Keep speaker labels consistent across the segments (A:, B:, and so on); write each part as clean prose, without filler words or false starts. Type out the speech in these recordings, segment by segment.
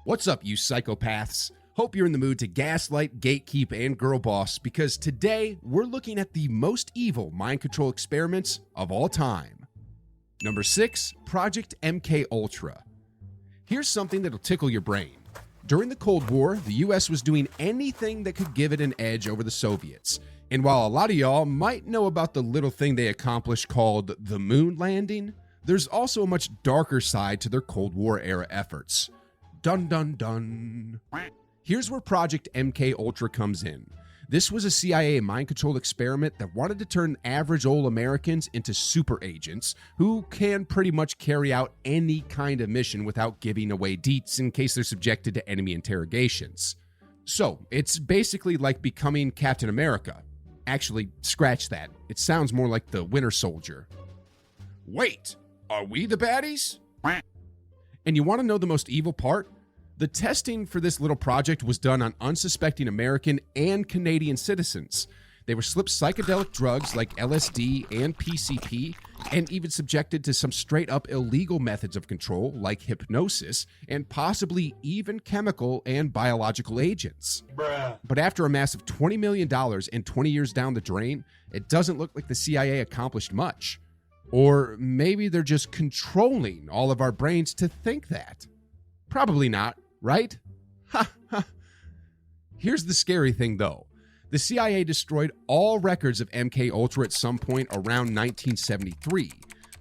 A: What's up, you psychopaths? Hope you're in the mood to gaslight, gatekeep, and girl boss, because today we're looking at the most evil mind control experiments of all time. Number 6, Project MK Ultra. Here's something that'll tickle your brain. During the Cold War, the US was doing anything that could give it an edge over the Soviets. And while a lot of y'all might know about the little thing they accomplished called the moon landing, there's also a much darker side to their Cold War era efforts. Dun dun dun. Here's where Project MK Ultra comes in. This was a CIA mind control experiment that wanted to turn average old Americans into super agents who can pretty much carry out any kind of mission without giving away deets in case they're subjected to enemy interrogations. So, it's basically like becoming Captain America. Actually, scratch that. It sounds more like the Winter Soldier. Wait, are we the baddies? And you want to know the most evil part? The testing for this little project was done on unsuspecting American and Canadian citizens. They were slipped psychedelic drugs like LSD and PCP, and even subjected to some straight-up illegal methods of control like hypnosis, and possibly even chemical and biological agents. But after a massive $20 million and 20 years down the drain, it doesn't look like the CIA accomplished much. Or maybe they're just controlling all of our brains to think that. Probably not, right? Ha ha. Here's the scary thing though. The CIA destroyed all records of MK Ultra at some point around 1973.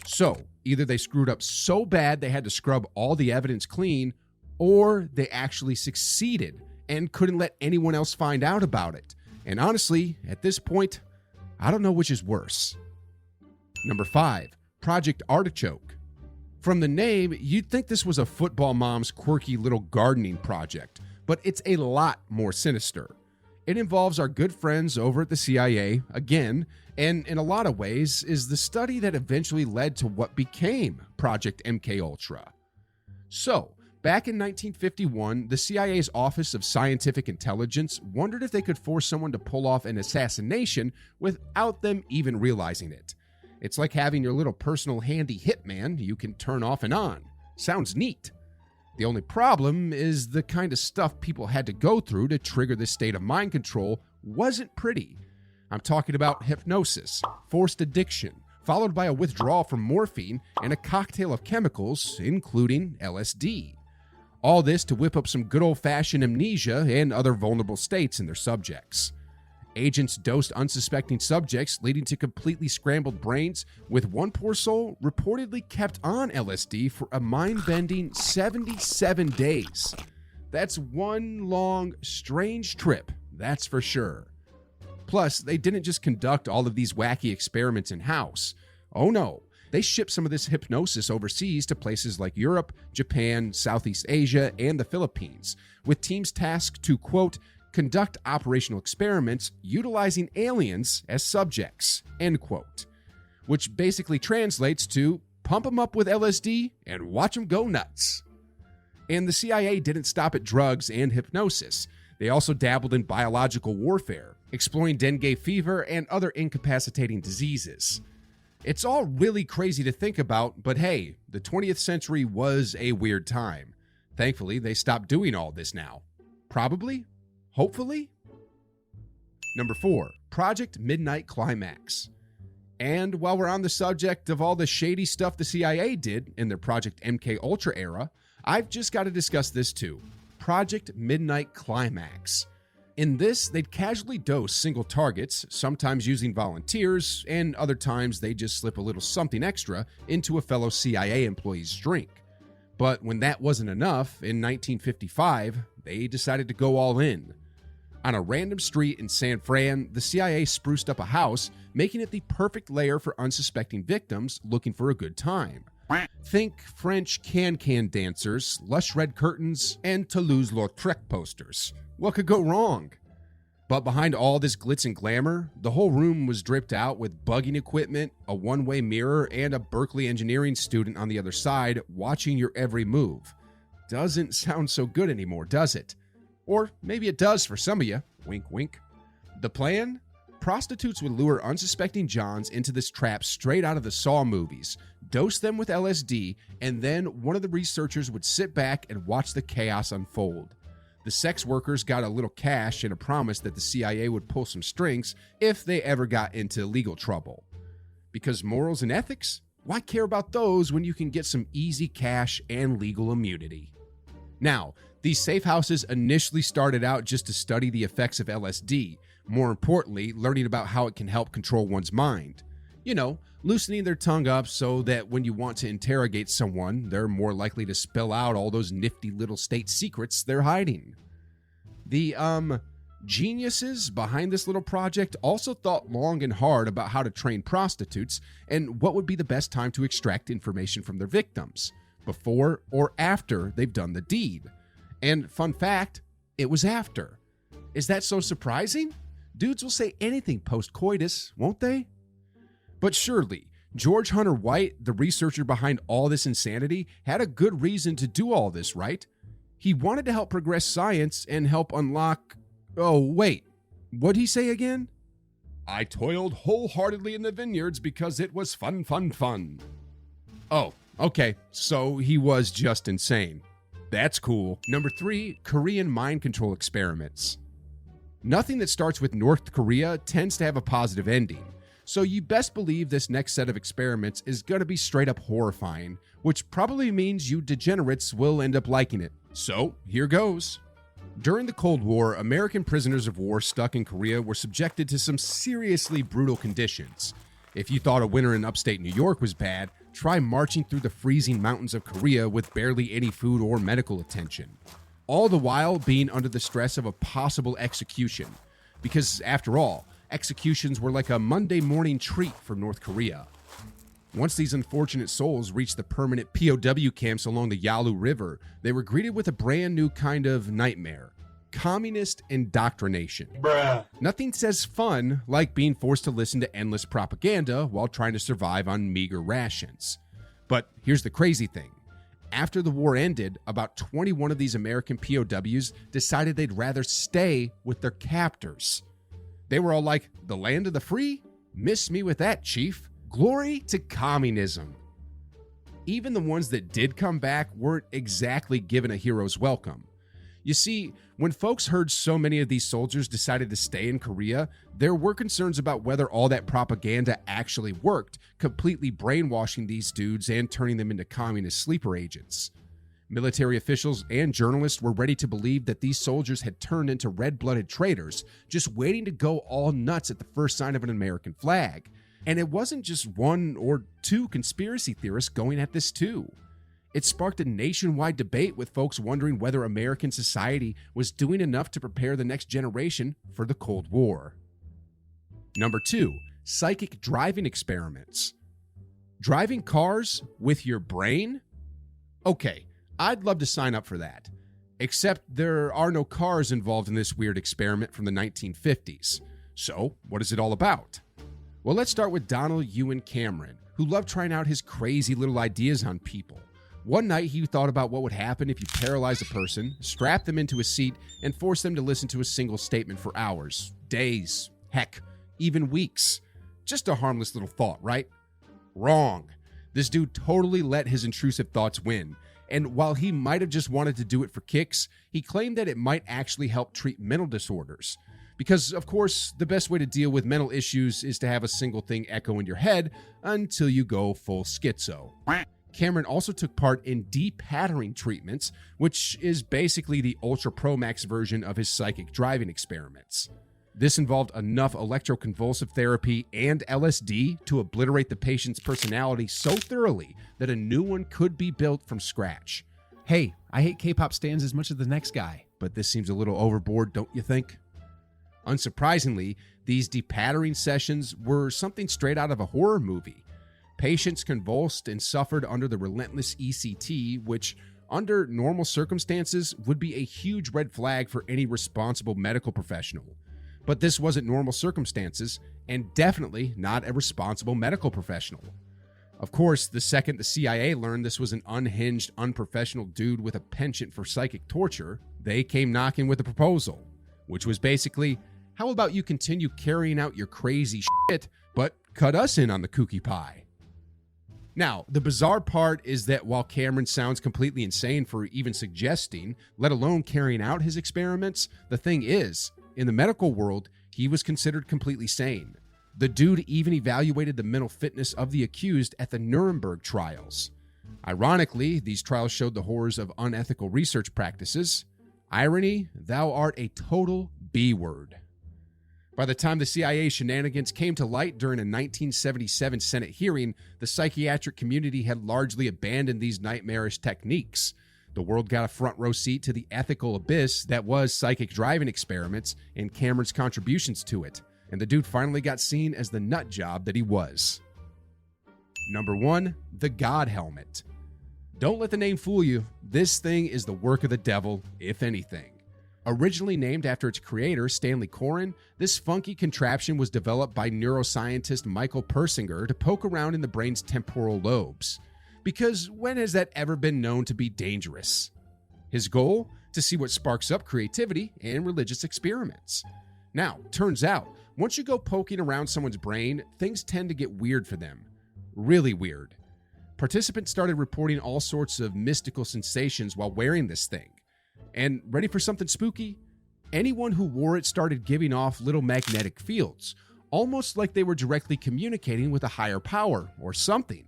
A: So, either they screwed up so bad they had to scrub all the evidence clean, or they actually succeeded and couldn't let anyone else find out about it. And honestly, at this point, I don't know which is worse. Number 5, Project Artichoke. From the name, you'd think this was a football mom's quirky little gardening project, but it's a lot more sinister. It involves our good friends over at the CIA, again, and in a lot of ways is the study that eventually led to what became Project MK Ultra. So, back in 1951, the CIA's Office of Scientific Intelligence wondered if they could force someone to pull off an assassination without them even realizing it. It's like having your little personal handy hitman you can turn off and on. Sounds neat. The only problem is the kind of stuff people had to go through to trigger this state of mind control wasn't pretty. I'm talking about hypnosis, forced addiction, followed by a withdrawal from morphine and a cocktail of chemicals, including LSD. All this to whip up some good old-fashioned amnesia and other vulnerable states in their subjects. Agents dosed unsuspecting subjects, leading to completely scrambled brains, with one poor soul reportedly kept on LSD for a mind-bending 77 days. That's one long, strange trip, that's for sure. Plus, they didn't just conduct all of these wacky experiments in-house. Oh no, they shipped some of this hypnosis overseas to places like Europe, Japan, Southeast Asia, and the Philippines, with teams tasked to, quote, conduct operational experiments utilizing aliens as subjects, end quote. Which basically translates to pump them up with LSD and watch them go nuts. And the CIA didn't stop at drugs and hypnosis. They also dabbled in biological warfare, exploring dengue fever and other incapacitating diseases. It's all really crazy to think about, but hey, the 20th century was a weird time. Thankfully, they stopped doing all this now. Probably? Hopefully? Number 4, Project Midnight Climax. And while we're on the subject of all the shady stuff the CIA did in their Project MK Ultra era, I've just got to discuss this too. Project Midnight Climax. In this, they'd casually dose single targets, sometimes using volunteers, and other times they just slip a little something extra into a fellow CIA employee's drink. But when that wasn't enough, in 1955, they decided to go all in. On a random street in San Fran, the CIA spruced up a house, making it the perfect lair for unsuspecting victims looking for a good time. Think French can-can dancers, lush red curtains, and Toulouse-Lautrec posters. What could go wrong? But behind all this glitz and glamour, the whole room was dripped out with bugging equipment, a one-way mirror, and a Berkeley engineering student on the other side watching your every move. Doesn't sound so good anymore, does it? Or maybe it does for some of you. Wink, wink. The plan? Prostitutes would lure unsuspecting Johns into this trap straight out of the Saw movies, dose them with LSD, and then one of the researchers would sit back and watch the chaos unfold. The sex workers got a little cash and a promise that the CIA would pull some strings if they ever got into legal trouble. Because morals and ethics? Why care about those when you can get some easy cash and legal immunity? Now, these safe houses initially started out just to study the effects of LSD, more importantly, learning about how it can help control one's mind. You know, loosening their tongue up so that when you want to interrogate someone, they're more likely to spill out all those nifty little state secrets they're hiding. The, geniuses behind this little project also thought long and hard about how to train prostitutes and what would be the best time to extract information from their victims, before or after they've done the deed. And fun fact, it was after. Is that so surprising? Dudes will say anything post-coitus, won't they? But surely, George Hunter White, the researcher behind all this insanity, had a good reason to do all this, right? He wanted to help progress science and help unlock... Oh, wait. What'd he say again? I toiled wholeheartedly in the vineyards because it was fun, fun, fun. Oh, okay. So he was just insane. That's cool. Number 3, Korean mind control experiments. Nothing that starts with North Korea tends to have a positive ending. So you best believe this next set of experiments is going to be straight up horrifying, which probably means you degenerates will end up liking it. So here goes. During the Cold War, American prisoners of war stuck in Korea were subjected to some seriously brutal conditions. If you thought a winter in upstate New York was bad, try marching through the freezing mountains of Korea with barely any food or medical attention. All the while being under the stress of a possible execution. Because after all, executions were like a Monday morning treat for North Korea. Once these unfortunate souls reached the permanent POW camps along the Yalu River, they were greeted with a brand new kind of nightmare: communist indoctrination. Bruh. Nothing says fun like being forced to listen to endless propaganda while trying to survive on meager rations. But here's the crazy thing. After the war ended, about 21 of these American POWs decided they'd rather stay with their captors. They were all like, "The land of the free? Miss me with that, chief. Glory to communism." Even the ones that did come back weren't exactly given a hero's welcome. You see, when folks heard so many of these soldiers decided to stay in Korea, there were concerns about whether all that propaganda actually worked, completely brainwashing these dudes and turning them into communist sleeper agents. Military officials and journalists were ready to believe that these soldiers had turned into red-blooded traitors, just waiting to go all nuts at the first sign of an American flag. And it wasn't just one or two conspiracy theorists going at this too. It sparked a nationwide debate with folks wondering whether American society was doing enough to prepare the next generation for the Cold War. Number 2, psychic driving experiments. Driving cars with your brain? Okay, I'd love to sign up for that. Except there are no cars involved in this weird experiment from the 1950s. So, what is it all about? Well, let's start with Donald Ewan Cameron, who loved trying out his crazy little ideas on people. One night, he thought about what would happen if you paralyze a person, strap them into a seat, and force them to listen to a single statement for hours, days, heck, even weeks. Just a harmless little thought, right? Wrong. This dude totally let his intrusive thoughts win. And while he might have just wanted to do it for kicks, he claimed that it might actually help treat mental disorders. Because, of course, the best way to deal with mental issues is to have a single thing echo in your head until you go full schizo. Cameron also took part in de-patterning treatments, which is basically the Ultra Pro Max version of his psychic driving experiments. This involved enough electroconvulsive therapy and LSD to obliterate the patient's personality so thoroughly that a new one could be built from scratch. Hey, I hate K-pop stans as much as the next guy, but this seems a little overboard, don't you think? Unsurprisingly, these de-patterning sessions were something straight out of a horror movie. Patients convulsed and suffered under the relentless ECT, which, under normal circumstances, would be a huge red flag for any responsible medical professional. But this wasn't normal circumstances, and definitely not a responsible medical professional. Of course, the second the CIA learned this was an unhinged, unprofessional dude with a penchant for psychic torture, they came knocking with a proposal, which was basically, how about you continue carrying out your crazy shit, but cut us in on the kooky pie? Now, the bizarre part is that while Cameron sounds completely insane for even suggesting, let alone carrying out his experiments, the thing is, in the medical world, he was considered completely sane. The dude even evaluated the mental fitness of the accused at the Nuremberg trials. Ironically, these trials showed the horrors of unethical research practices. Irony, thou art a total B-word. By the time the CIA shenanigans came to light during a 1977 Senate hearing, the psychiatric community had largely abandoned these nightmarish techniques. The world got a front row seat to the ethical abyss that was psychic driving experiments and Cameron's contributions to it, and the dude finally got seen as the nut job that he was. Number 1, the God Helmet. Don't let the name fool you. This thing is the work of the devil, if anything. Originally named after its creator, Stanley Coren, this funky contraption was developed by neuroscientist Michael Persinger to poke around in the brain's temporal lobes. Because when has that ever been known to be dangerous? His goal? To see what sparks up creativity and religious experiments. Now, turns out, once you go poking around someone's brain, things tend to get weird for them. Really weird. Participants started reporting all sorts of mystical sensations while wearing this thing. And ready for something spooky? Anyone who wore it started giving off little magnetic fields, almost like they were directly communicating with a higher power or something.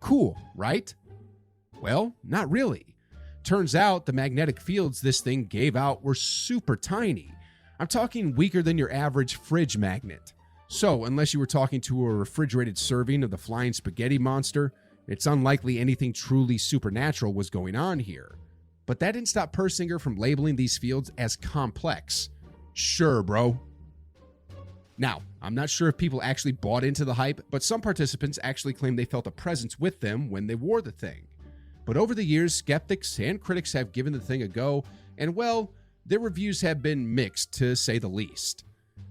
A: Cool, right? Well, not really. Turns out the magnetic fields this thing gave out were super tiny. I'm talking weaker than your average fridge magnet. So, unless you were talking to a refrigerated serving of the flying spaghetti monster, it's unlikely anything truly supernatural was going on here. But that didn't stop Persinger from labeling these fields as complex. Sure, bro. Now, I'm not sure if people actually bought into the hype, but some participants actually claimed they felt a presence with them when they wore the thing. But over the years, skeptics and critics have given the thing a go, and well, their reviews have been mixed to say the least.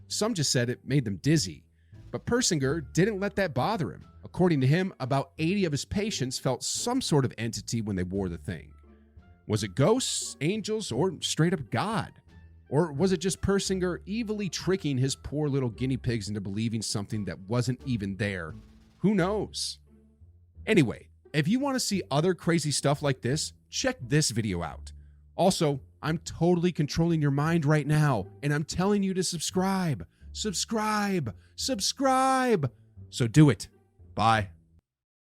A: Some just said it made them dizzy, but Persinger didn't let that bother him. According to him, about 80 of his patients felt some sort of entity when they wore the thing. Was it ghosts, angels, or straight up God? Or was it just Persinger evilly tricking his poor little guinea pigs into believing something that wasn't even there? Who knows? Anyway, if you want to see other crazy stuff like this, check this video out. Also, I'm totally controlling your mind right now, and I'm telling you to subscribe. Subscribe! Subscribe! So do it. Bye.